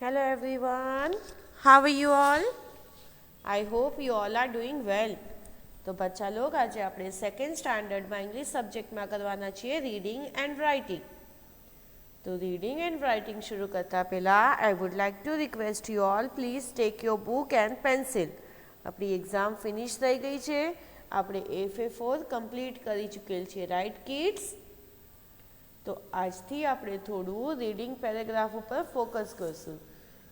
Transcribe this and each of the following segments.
Hello everyone, how are you all? I hope you all are doing well. તો બચ્ચા log આજે આપણે second સ્ટાન્ડર્ડમાં English સબ્જેક્ટમાં કરવાના છીએ રીડિંગ એન્ડ રાઇટિંગ. તો રીડિંગ એન્ડ રાઇટિંગ શરૂ કરતા પહેલાં આઈ would like to request you all please take your book and pencil. આપણી એક્ઝામ ફિનિશ થઈ ગઈ છે. આપણે FA4 કમ્પ્લીટ કરી ચૂકેલ છે, રાઇટ કિડ્સ? તો આજથી આપણે થોડું રીડિંગ પેરેગ્રાફ ઉપર ફોકસ કરશું,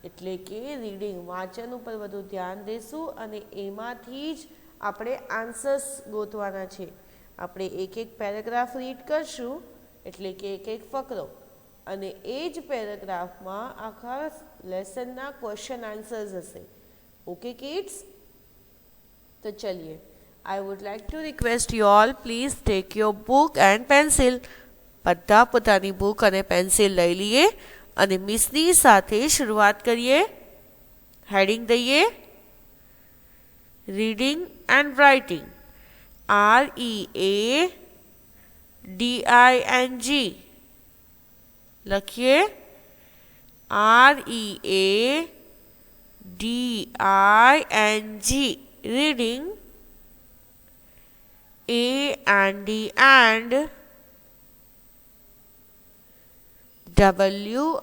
એટલે કે રીડિંગ વાંચન ઉપર વધુ ધ્યાન દઈશું અને એમાંથી જ આપણે આન્સર્સ ગોતવાના છે. આપણે એક એક પેરેગ્રાફ રીડ કરશું, એટલે કે એક એક ફકરો, અને એ જ પેરેગ્રાફમાં આખા લેસનના ક્વેશ્ચન આન્સર્સ હશે. Okay kids? તો ચલીએ, I would like to request you all please take your book and pencil. બધા પોતાની બુક અને પેન્સિલ લઈ લઈએ અને મિસની સાથે શરૂઆત કરીએ. હેડિંગ દઈએ રીડિંગ એન્ડ રાઇટિંગ, READING લખીએ. READING reading. A and D and WRITING.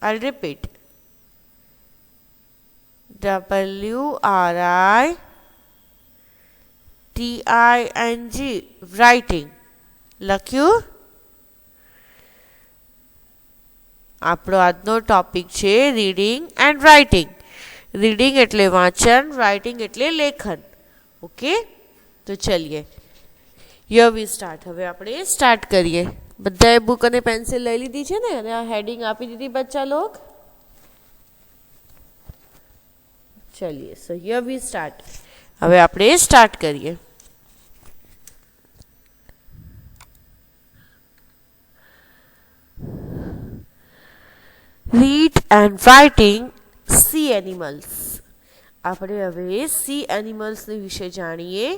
I'll repeat. WRITING writing. લખ્યું? આપણો આજનો ટોપિક છે રીડિંગ એન્ડ રાઇટિંગ. રીડિંગ એટલે વાંચન, રાઇટિંગ એટલે લેખન. ઓકે, તો ચલીએ, હિયર વી સ્ટાર્ટ. હવે આપણે સ્ટાર્ટ કરીએ. બધાએ બુક અને પેન્સિલ લઈ લીધી છે ને, અને આ હેડિંગ આપી દીધી બચ્ચા લોગ? ચલીએ, સો હિયર વી સ્ટાર્ટ. હવે આપણે સ્ટાર્ટ કરીએ. Read and writing sea animals. આપણે હવે સી એનિમલ્સની વિશે જાણીએ.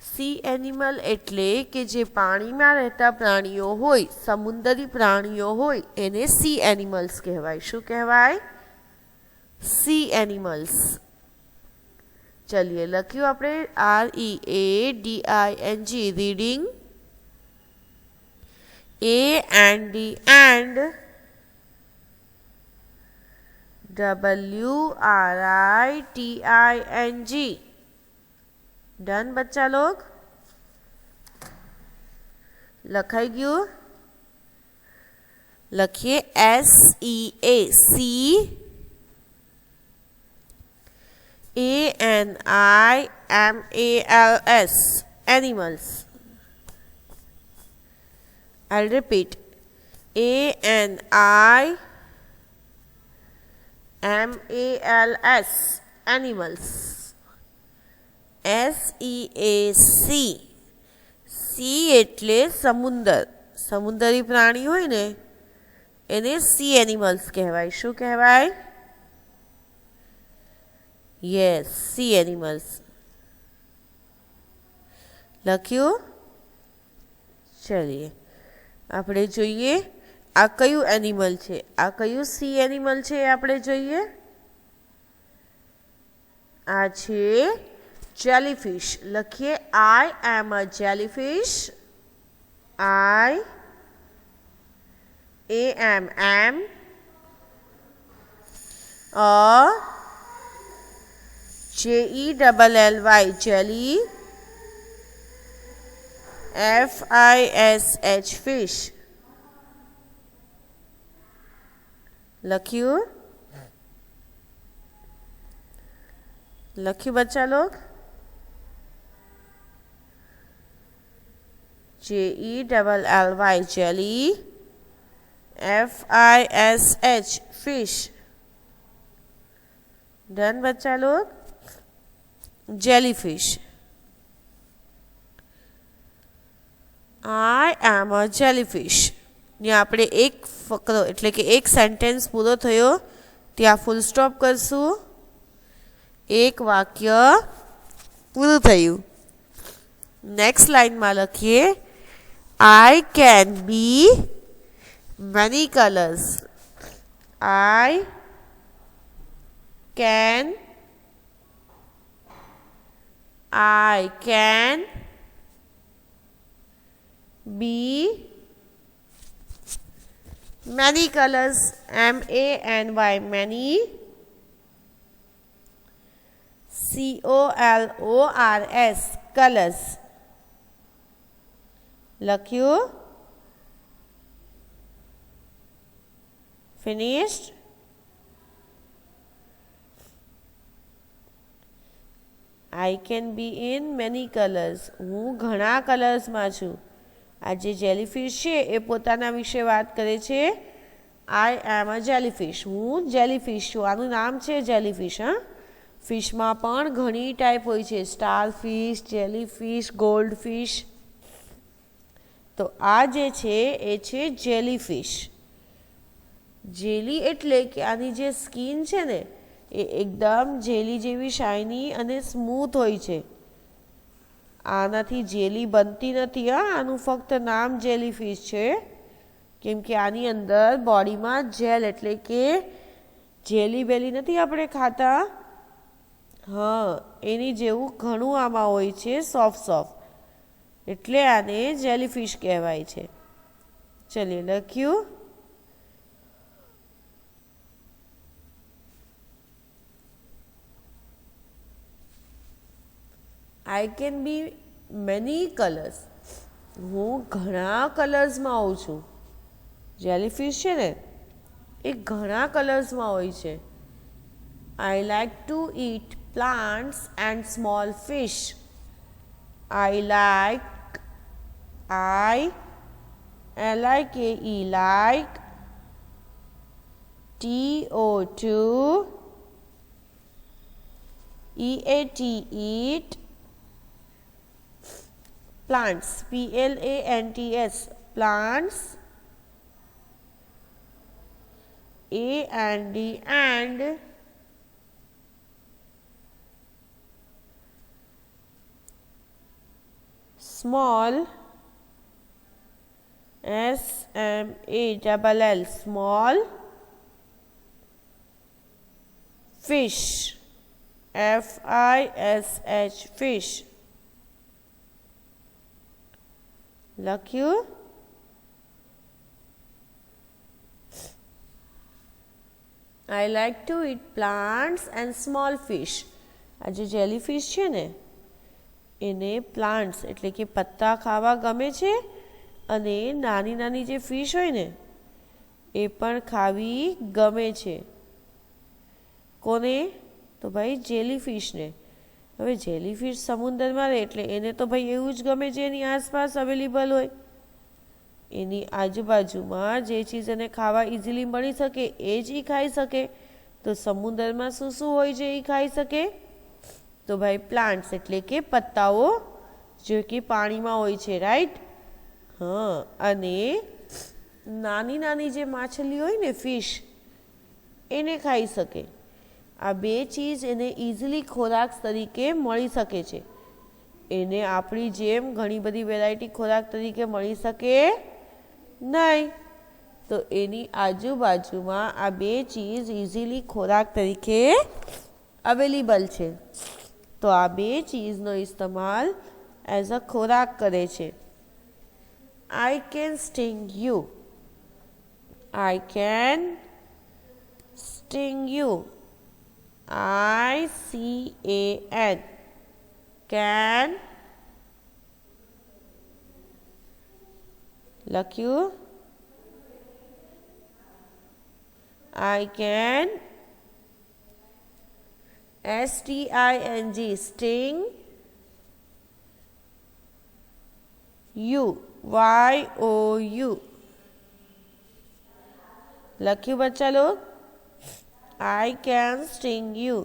સી એનિમલ એટલે કે જે પાણીમાં રહેતા પ્રાણીઓ હોય, સમુદ્રી પ્રાણીઓ હોય, એને સી એનિમલ્સ કહેવાય. શું કહેવાય? Sea animals. ચલીએ, લખ્યું આપણે READING reading. A and D and WRITING. Done બચ્ચા લોગ? લખાઈ ગયું? લખીએ SEACANIMALS animals. I'll repeat. ANIMALS animals. SEAC. C એટલે સમુદર, સમુદ્રી પ્રાણી હોય ને એને સી એનિમલ્સ કહેવાય. શું કહેવાય? Yes, C animals. લખ્યું? ચલીએ, આપણે જોઈએ આ કયું એનિમલ છે, આ કયું સી એનિમલ છે એ આપણે જોઈએ. આ છે જેલીફિશ. લખીએ I am a jellyfish. am a JELLY jelly. FISH fish. લખ્યું? લખ્યું બચ્ચા લોગ? JELLY jelly. FISH fish. Done બચ્ચા લોગ? Jellyfish. I am a jellyfish. ને આપણે એક ફકરો એટલે કે એક સેન્ટેન્સ પૂરો થયો ત્યાં ફૂલ સ્ટોપ કરશું. એક વાક્ય પૂરું થયું. નેક્સ્ટ લાઇનમાં લખીએ I can be many colors. I can be many colors. MANY, many. COLORS, colors. લખ્યું? Finished? I can be in many colors. હું ઘણા કલર્સમાં છું. આ જે જેલીફિશ છે એ પોતાના વિશે વાત કરે છે. આઈ એમ અ જેલીફિશ. હું જેલીફિશ છું. આનું નામ છે જેલીફિશ. હા, ફિશમાં પણ ઘણી ટાઈપ હોય છે. Star fish, jellyfish, gold fish. તો આ જે છે એ છે જેલીફિશ. જેલી એટલે કે આની જે સ્કિન છે ને એ એકદમ જેલી જેવી શાઇની અને સ્મૂથ હોય છે. આનાથી જેલી બનતી નથી. હા, આનું ફક્ત નામ જેલીફિશ છે, કેમ કે આની અંદર બોડીમાં જેલ એટલે કે જેલી બેલી નથી આપણે ખાતા, હા એની જેવું ઘણું આમાં હોય છે, સોફ્ટ, એટલે આને જેલીફિશ કહેવાય છે. ચલીએ લખ્યું. I can be many colors. હું ઘણા કલર્સમાં હોઉં છું. જેલીફિશ છે ને એ ઘણા કલર્સમાં હોય છે. I like to eat plants and small fish. I like TO2 EAT, eat, plants, PLANTS, plants, AND, and, small, SMALL, small, fish, FISH, fish. લખ્યું? I like to eat plants and small fish. આ જે jellyfish છે ને એને plants એટલે કે પત્તા ખાવા ગમે છે, અને નાની નાની જે ફિશ હોય ને એ પણ ખાવી ગમે છે. કોને? તો ભાઈ જેલીફિશને. હવે જેલીફિશ સમુદ્રમાં રહે એટલે એને તો ભાઈ એવું જ ગમે જે એની આસપાસ અવેલેબલ હોય. એની આજુબાજુમાં જે ચીજ એને ખાવા ઇઝીલી મળી શકે એ જ એ ખાઈ શકે. તો સમુદ્રમાં શું શું હોય જે એ ખાઈ શકે? તો ભાઈ પ્લાન્ટ્સ એટલે કે પત્તાઓ, જે કે પાણીમાં હોય છે, રાઈટ? હા, અને નાની નાની જે માછલી હોય ને ફિશ એને ખાઈ શકે. આ બે ચીજ એને ઇઝીલી ખોરાક તરીકે મળી શકે છે. એને આપણી જેમ ઘણી બધી વેરાયટી ખોરાક તરીકે મળી શકે નહીં. તો એની આજુબાજુમાં આ બે ચીજ ઇઝીલી ખોરાક તરીકે અવેલેબલ છે. તો આ બે ચીજનો ઇસ્તેમાલ એઝ અ ખોરાક કરે છે. I can sting you. I can sting you. ICAN, can. લખ્યું? I can STING, sting you, YOU. લખ્યું બચ્ચા log? I can sting you.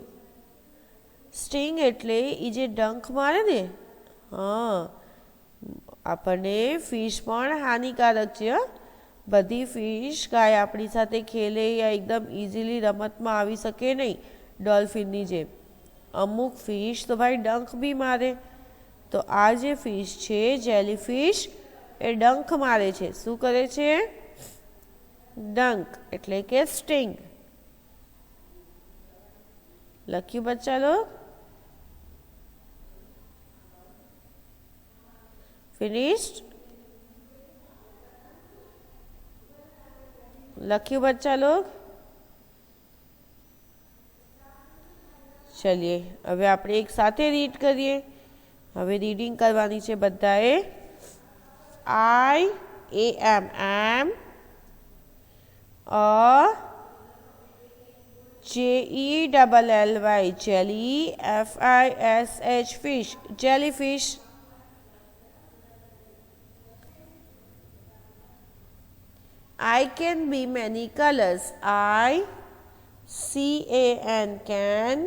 Sting એટલે એ જે ડંખ મારે ને, હા, આપણને ફિશ પણ હાનિકારક છે. બધી ફિશ કાંઈ આપણી સાથે ખેલે યા એકદમ ઇઝીલી રમતમાં આવી શકે નહીં, ડોલ્ફિનની જેમ. અમુક ફિશ તો ભાઈ ડંખ બી મારે. તો આ જે ફિશ છે જેલીફિશ એ ડંખ મારે છે. શું કરે છે? ડંક એટલે કે સ્ટિંગ. લખ્યું બચ્ચા લોગ? फिनिश्ड? लख्यू बच्चा लोग? चलिए હવે આપણે એક સાથે રીડ કરીએ. હવે રીડિંગ કરવાની છે બધાએ. I am a JELLY jelly FISH fish jellyfish. I can be many colors. can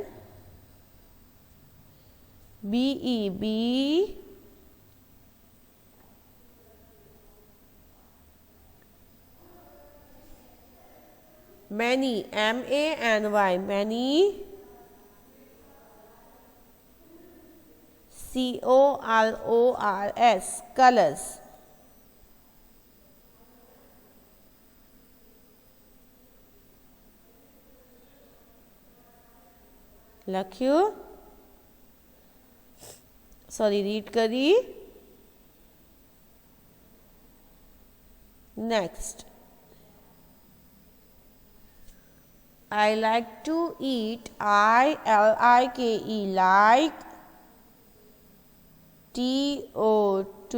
BEB many MANY many COLORS colors. लख्यू? सॉरी रीड करी. Next. I like to eat ILIKE like TO2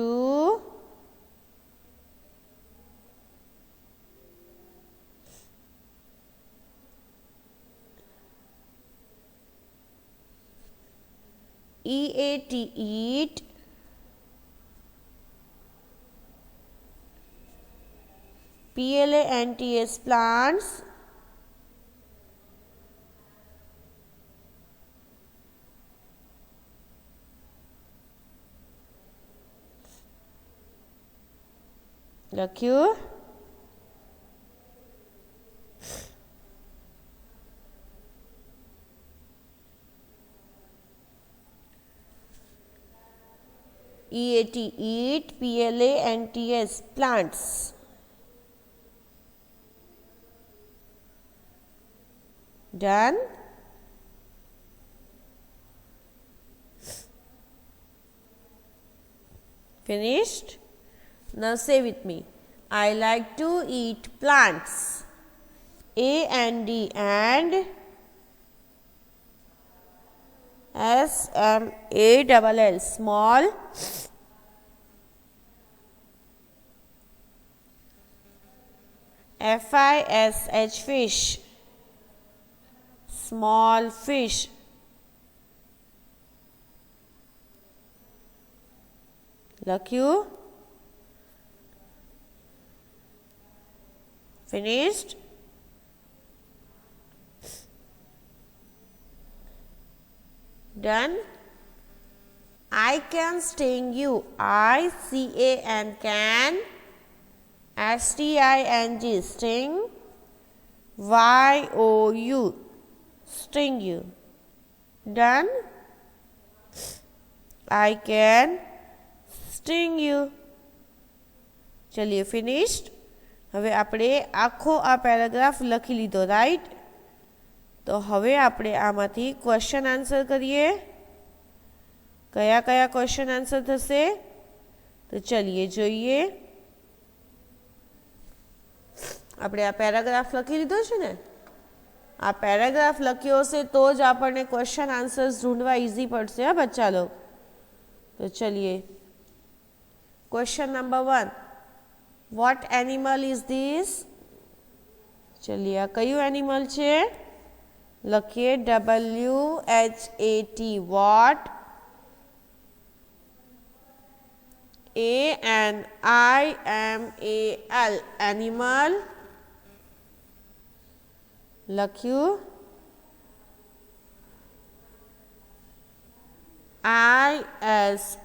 EAT eat PLANTS plants लख्यू? EAT eat PLANTS plants. Done? Finished? Now say with me. I like to eat plants. AND and SMALL small FISH fish small fish. लख्यू? Finished? Done? I can sting you. can STING sting YOU sting you. Done? I can sting you. चलिए finished. હવે આપણે આખો આ paragraph લખી લીધો, right? તો હવે આપણે આમાંથી ક્વેશ્ચન આન્સર કરીએ. કયા કયા ક્વેશ્ચન આન્સર થશે? તો ચલીએ જોઈએ. આપણે આ પેરેગ્રાફ લખી લીધો છે ને? આ પેરેગ્રાફ લખ્યો હશે તો જ આપણને ક્વેશ્ચન આન્સર્સ ઢૂંઢવા ઇઝી પડશે હા બચ્ચા લોગ. તો ચલીએ. Question number 1. What animal is this? चलिए आ कયું एनिमल છે? લખીએ WHAT what. ANIMAL animal. લખ્યું.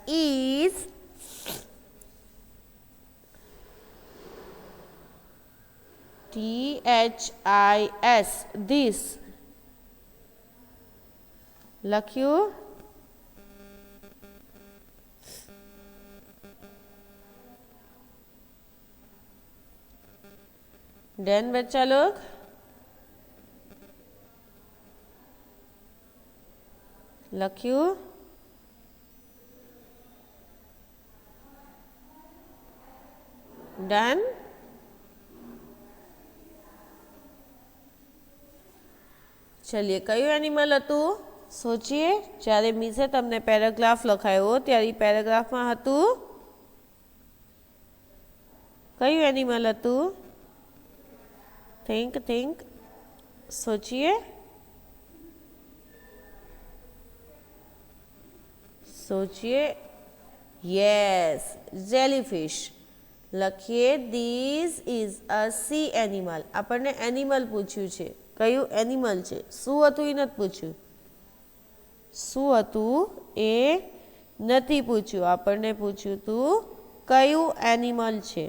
is THIS this. લખ્યું. डन बच्चा लोग? लख्યું? डन? चलिए कયું एनिमल હતું सोचिए જ્યારે મીસે તમને પેરેગ્રાફ લખાયો ત્યારે પેરેગ્રાફમાં હતું કયું એનિમલ હતું? थिंक सोचिए यस जेलीफिश लखिए this is a sea animal आपने एनिमल पूछ्યું છે કયું એનિમલ છે શું હતું એ નથી પૂછ્યું શું હતું એ નથી પૂછ્યું આપણને પૂછ્યું હતું કયું એનિમલ છે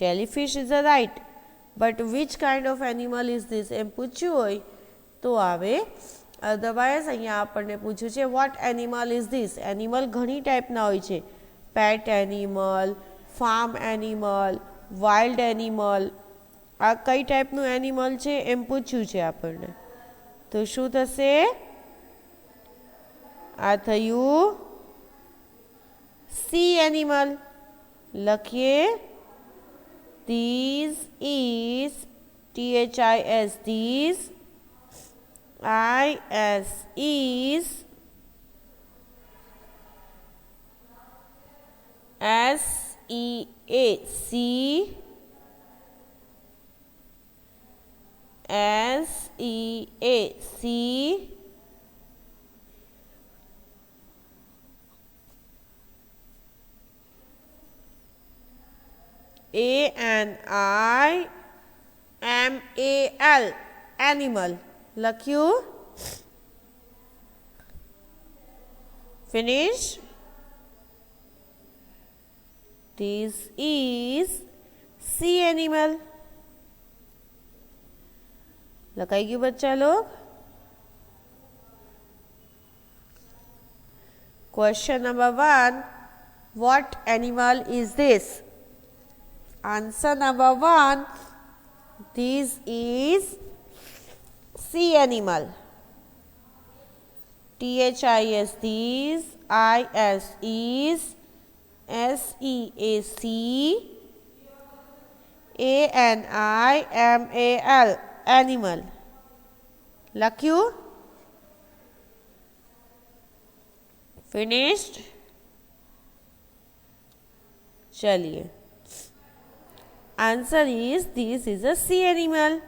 jellyfish is a right but which kind of animal is this એમ પૂછ્યું હોય તો આવે અધરવાઇઝ અહીંયા આપણને પૂછ્યું છે what animal is this animal ઘણી ટાઈપના હોય છે pet animal farm animal wild animal આ કઈ ટાઈપનું એનિમલ છે એમ પૂછ્યું છે આપણને તો શું થશે આ થયું सी animal लखिए these is THIS these IS is SEA SEA C ANIMAL animal લખ્યું finish this is sea animal લખાઈ ગયું બચ્ચા log question number 1 what animal is this answer number 1 this is sea animal THIS these IS is SEAC ANIMAL animal લખ્યું finished चलिए answer is this is a sea animal.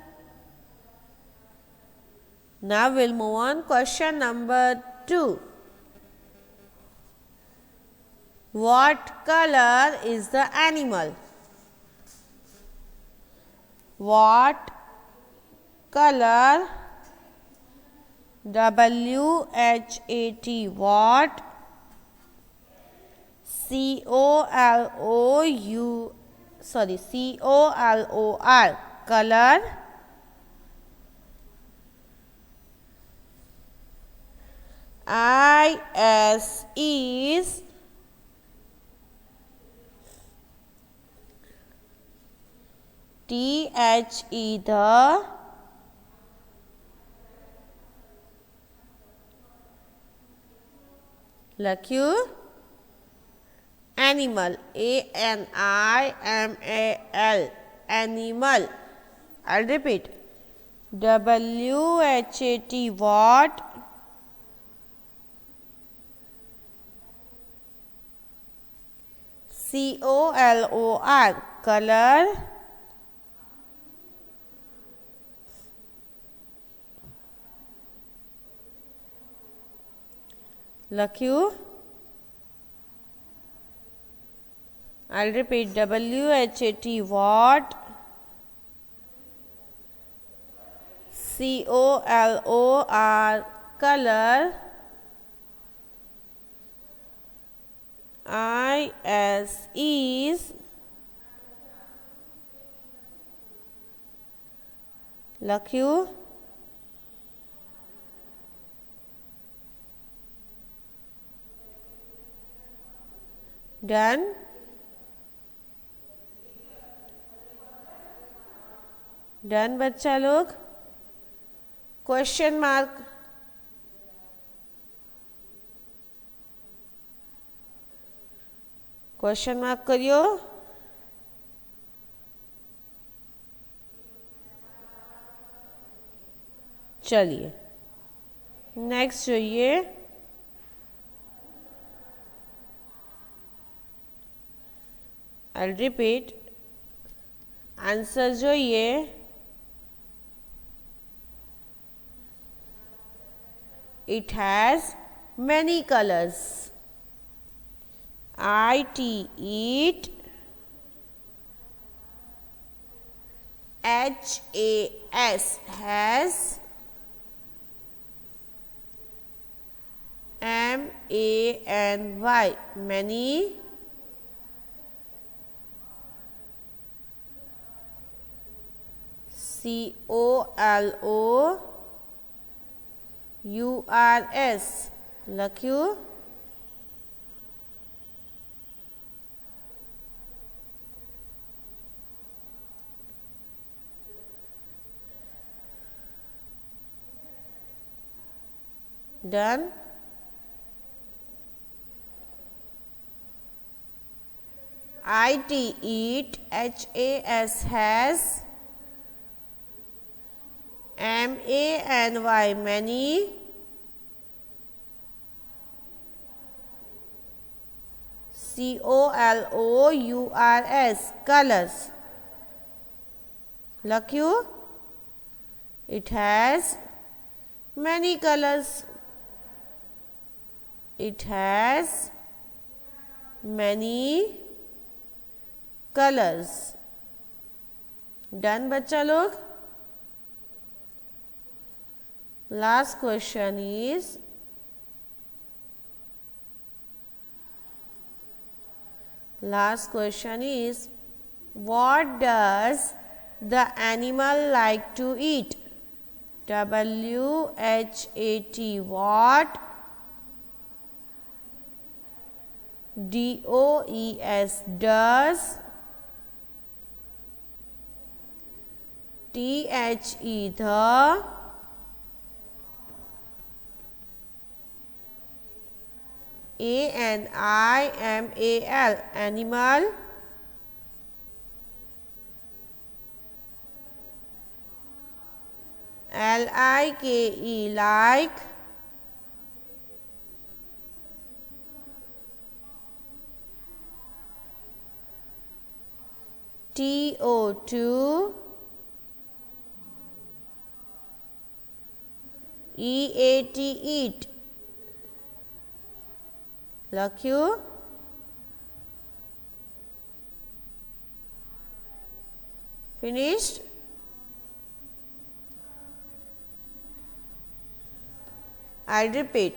Now we'll move on question number 2. What color is the animal? What color WHAT what COLOR color IS is THE the લખ્યું animal ANIMAL animal I'll repeat WHAT what COLOR color લખ્યું I'll repeat WHAT what COLOR color IS is લખ્યું done done बच्चा लोग? Question mark? Question mark करियो। चलिए next જોઈએ। I'll repeat. Answer જોઈએ। It has many colors. Eat, has, many, COLOURS લખ્યું। Done? eat, HAS, has, MANY, many, COLOURS colors લખ્યું। It has many colors. It has many colors. Done बच्चा लोग? Last question is what does the animal like to eat? WHAT what, DOES does, THE the, ANIMAL animal, LIKE like, TO2 EAT eat લખ્યું। Finished? I'll repeat.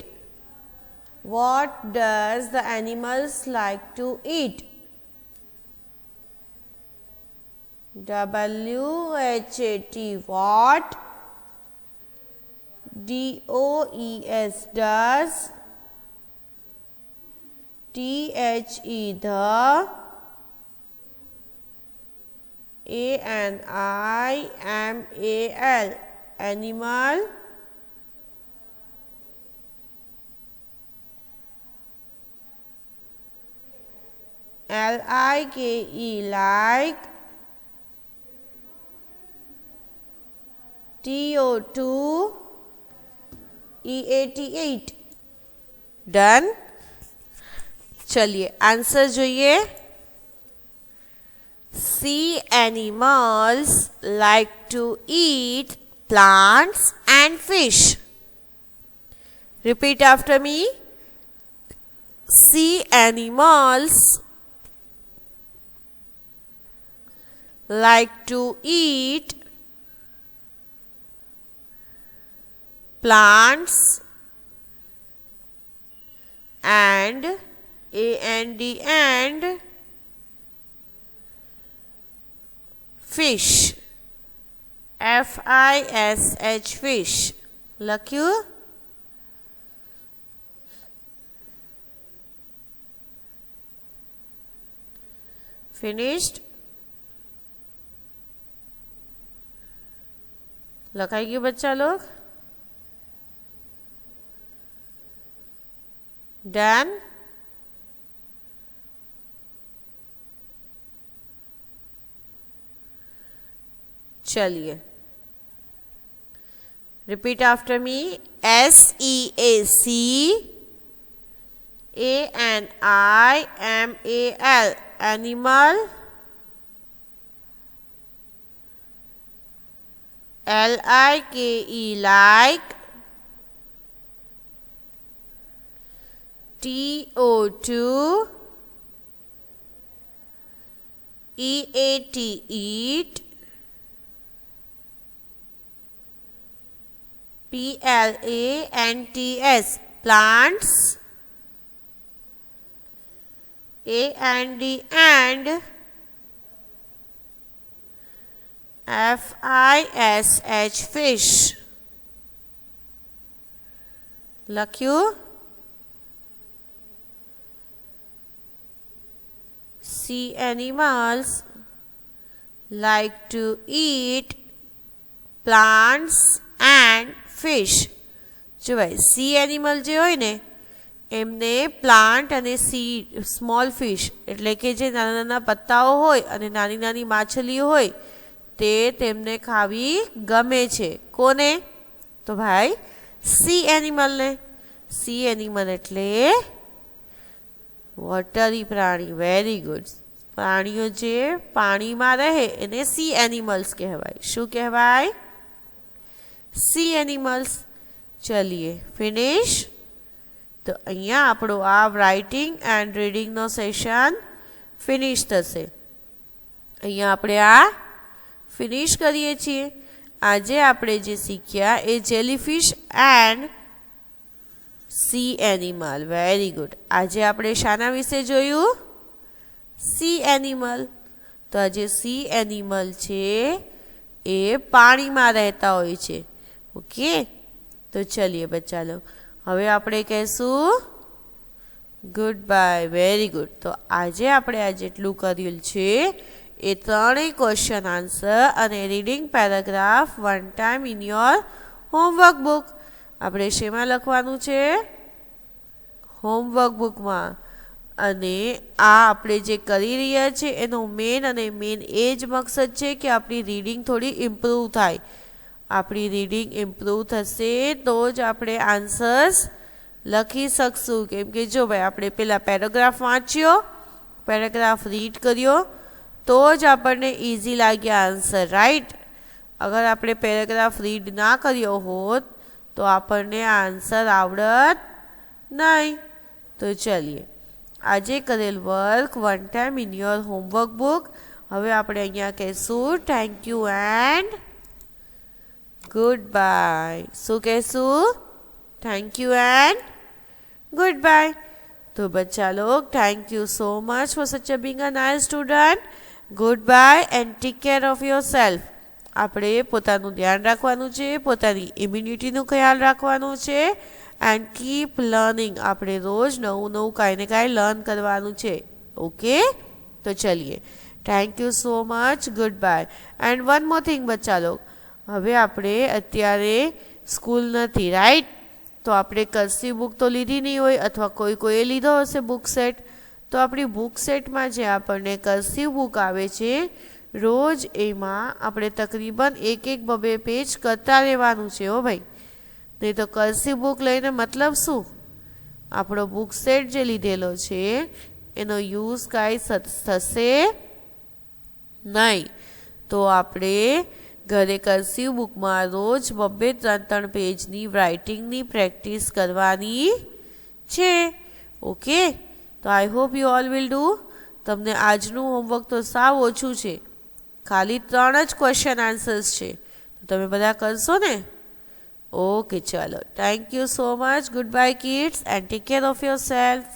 What does the animals like to eat? WHAT what, DOES does, THE the, ANIMAL animal, LIKE like, TO2 EAT8। Done? चलिए answer જોઈએ। Sea animals like to eat plants and fish. Repeat after me. Sea animals like to eat plants and and fish, FISH fish લખ્યું। Finished? लखाई गई बच्चा लोग? Done? चलिए, repeat after me. SEACANIMAL, animal. LIKE, like. TO2, EAT, eat. PLANTS, plants. AND, and. FISH, fish. લખ્યું? Sea animals like to eat plants and fish. જો ભાઈ, C animal જે હોય ને એમને પ્લાન્ટ અને સી સ્મોલ ફિશ એટલે કે જે નાના નાના પત્તાઓ હોય અને નાની નાની માછલીઓ હોય તે તેમને ખાવી ગમે છે. કોને? તો ભાઈ સી એનિમલને. સી એનિમલ એટલે વોટરી પ્રાણી. Very good. પ્રાણીઓ જે પાણીમાં રહે એને સી એનિમલ્સ કહેવાય. શું કહેવાય? Sea animals. ચલીએ, ફિનિશ. તો અહીંયા આપણો આ રાઇટિંગ એન્ડ રીડિંગનો સેશન ફિનિશ થશે. અહીંયા આપણે આ ફિનિશ કરીએ છીએ. આજે આપણે જે શીખ્યા એ jellyfish and sea animal. Very good. આજે આપણે શાના વિશે જોયું? Sea animal. તો આજે સી એનિમલ છે એ પાણીમાં રહેતા હોય છે. ઓકે, તો ચલીએ બચ્ચા લોગ, હવે આપણે કહેશું ગુડ બાય. Very good. તો આજે આપણે આ જેટલું કર્યું છે એ ત્રણેય ક્વેશ્ચન આન્સર અને reading paragraph one time in your homework book. આપણે શેમાં લખવાનું છે? હોમવર્ક બુકમાં. અને આ આપણે જે કરી રહ્યા છીએ એનો મેન એ જ મકસદ છે કે આપણી રીડિંગ થોડી ઇમ્પ્રૂવ થાય. આપણી રીડિંગ ઇમ્પ્રૂવ થશે તો જ આપણે આન્સર્સ લખી શકશું. કેમ કે જો ભાઈ આપણે પહેલાં પેરેગ્રાફ વાંચ્યો, પેરેગ્રાફ રીડ કર્યો તો જ આપણને ઇઝી લાગ્યા આન્સર, રાઈટ? અગર આપણે પેરેગ્રાફ રીડ ના કર્યો હોત તો આપણને આન્સર આવડત નહીં. તો ચલીએ, આજે કરેલ work one time in your homework book. હવે આપણે અહીંયા કહેશું thank you and goodbye. શું કહેશું? Thank you and goodbye. તો બચ્ચા લોગ, thank you so much for such a being a nice student. Goodbye and take care of yourself. આપણે પોતાનું ધ્યાન રાખવાનું છે, પોતાની ઇમ્યુનિટીનું ખ્યાલ રાખવાનું છે. And keep learning. આપણે રોજ નવું નવું કાંઈ ને કાંઈ લર્ન કરવાનું છે. ઓકે, તો ચલીએ, thank you so much. Goodbye. And one more thing બચ્ચા લોગ, હવે આપણે અત્યારે સ્કૂલ નથી, રાઈટ? તો આપણે કર્સિવ બુક તો લીધી નહીં હોય અથવા કોઈએ લીધો હશે બુક સેટ. તો આપણી બુક સેટમાં જે આપણને કર્સિવ બુક આવે છે રોજ એમાં આપણે તકરીબન એક બે પેજ કરતા રહેવાનું છે. હો ભાઈ, નહીં તો કર્સિવ બુક લઈને મતલબ શું? આપણો બુક સેટ જે લીધેલો છે એનો યુઝ કાંઈ થશે નહીં. તો આપણે ઘરે કર્સિવ બુકમાં રોજ 2-3 પેજની રાઇટિંગની પ્રેક્ટિસ કરવાની છે. ઓકે, તો I hope you all will do. તમને આજનું હોમવર્ક તો સાવ ઓછું છે, ખાલી 3 જ ક્વેશ્ચન આન્સર્સ છે. તો તમે બધા કરશો ને? ઓકે, ચાલો, thank you so much. Good bye kids and take care of your self.